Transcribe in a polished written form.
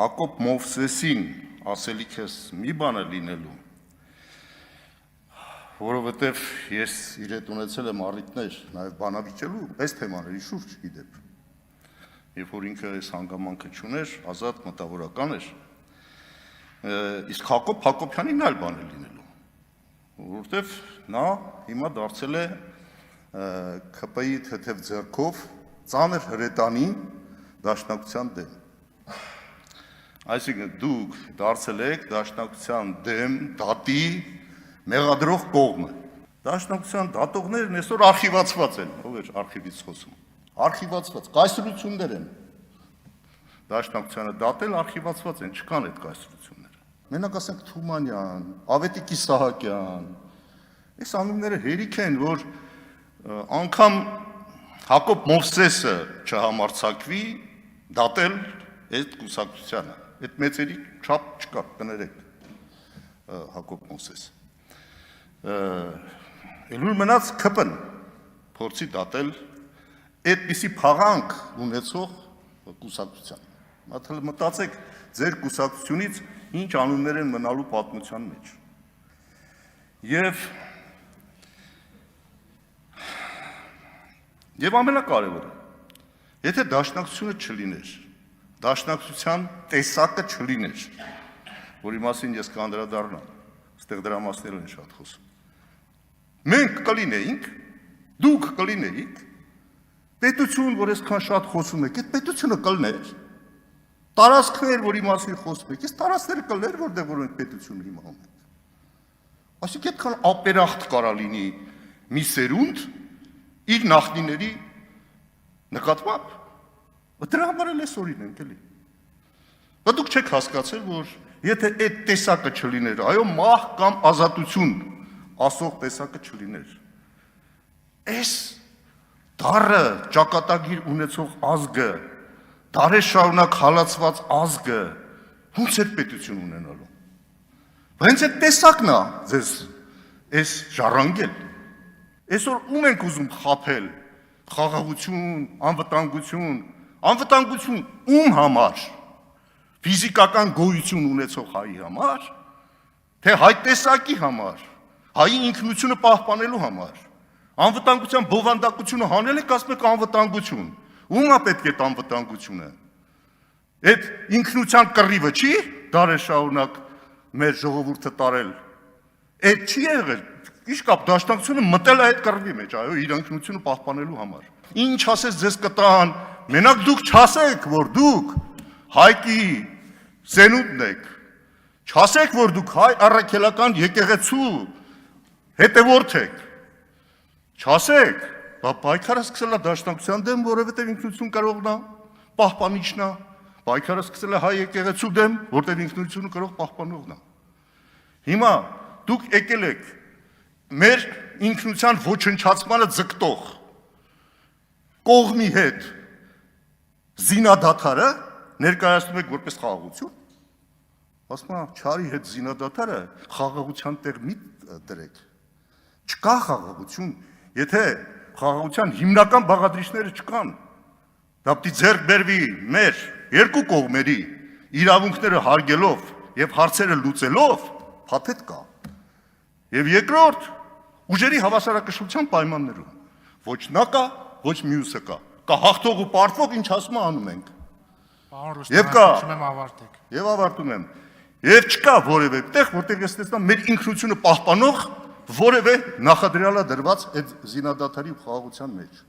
Հակոբ Մովսեսին ասելիքս մի բան է լինելու, որովհետև ես իր հետ ունեցել եմ առիթներ նաև բանավիճելու այս թեմաների շուրջ իդեպ, երբ որ ինքը այս հանգամանքը չուներ, ազատ մտավորական էր, իսկ Հակոբ Հակոբյանին այլ բան է լինելու, որովհետև նա հիմա դարձել է ՔՊ-ի թեթև ձեռքով ծանր հրետանի դաշնակցության դեմ։ Այսինքն դուք դարձել եք դաշնակցության դեմ դատի մեղադրող կողմը։ Դաշնակցության դատողներն այսօր արխիվացված են, ով էր արխիվից խոսում։ Արխիվացված, կայսրություններ են։ Դաշնակցությանը դատել արխիվացված են, չկան այդ կայսրությունները։ Մենակ ասենք Թումանյան, Ավետիք Իսահակյան, այս անունները հերիք են, որ անգամ Հակոբ Մովսեսը չհամարձակվի դատել այդ կուսակցությանը, այդ մեծերի չափ չկա, կներեք Հակոբ Մովսես։ Ելույն մնաց ՔՊ-ն փորձի դատել այդպիսի փաղանք ունեցող կուսակցության։ Մտածեք ձեր կուսակցությունից ինչ անուններ են մնալու պատմության մեջ։ Եվ ամենակարևորը, եթե դաշնակցությունը չլիներ, դաշնակցության տեսակը չլիներ, որի մասին ես կանդրադառնամ, այստեղ դրա մասներով են շատ խոսում։ Մենք կլինեինք, դուք կլինեիք, պետություն, որ այսքան շատ խոսում եք, այդ պետությունը կլներ, տարածքներ, որի մասին խոսում եք, այս տարածքները կլներ, որտեղ որ մենք պետություն հիմա ունենք։ Այսինքն այդքան ապերախտ կարա լինի մի սերունդ իր նախնիների նկատմամբ, դրա համար էլ այս օրին ենք էլի։ Բայց դուք չեք հասկացել, որ եթե այդ տեսակը չլիներ, այո, մահ կամ ազատություն ասող տեսակը չլիներ, այս դառը ճակատագիր ունեցող ազգը, դարեր շարունակ հալածված ազգը, ո՞նց էր պետություն ունենալու։ Հենց այդ տեսակն է ձեզ այս ժառանգել։ Այսօր ում ենք ուզում խաբել, խաղաղություն, անվտանգություն ում համար, ֆիզիկական գոյություն ունեցող հայի համար, թե հայ տեսակի համար, հայի ինքնությունը պահպանելու համար, անվտանգության բովանդակությունը հանել եք ասում եք անվտանգություն, ում է պետք է այդ անվտանգությունը, այդ ինքնության կռիվը չի դարեր շարունակ մեր ժողովուրդը տարել, այդ չի եղել, Ինչ կապ դաշնակցությունը մտել է այդ կռվի մեջ, այո, իր ինքնությունը պահպանելու համար։ Ինչ ասես ձեզ կտան, մենակ դուք չասեք, որ դուք Հայկի սենունդն եք, չասեք, որ դուք հայ առաքելական եկեղեցու հետևորդ եք, չասեք, պայքարը սկսել է դաշնակցության դեմ, որովհետև ինքնություն կարողն է պահպանիչն է, պայքարը սկսել է հայ եկեղեցու դեմ, որտեղ ինքնությունը կարող պահպանողն է։ Հիմա դուք եկել եք մեր ինքնության ոչնչացմանը ձգտող կողմի հետ զինադադարը ներկայացնում եք որպես խաղաղություն, ասում եմ, չարի հետ զինադադարը խաղաղության տեղ մի դրեք, չկա խաղաղություն, եթե խաղաղության հիմնական բաղադրիչները չկան, դա պիտի ձեռք բերվի մեր երկու կողմերի իրավունքները հարգելով և հարցերը լուծելով, փաթեթ կա, և երկրորդ ուժերի հավասարակշռության պայմաններում, ոչ նա կա, ոչ մյուսը կա հաղթող ու պարտվող, ինչ ասում անում ենք։ Եվ ավարտում եմ, և չկա որևէ տեղ, որտեղ ես տեսնամ մեր ինքնությունը պահպանող որևէ նախադրյալ է դրված այդ զինադադարի ու խաղաղության մեջ։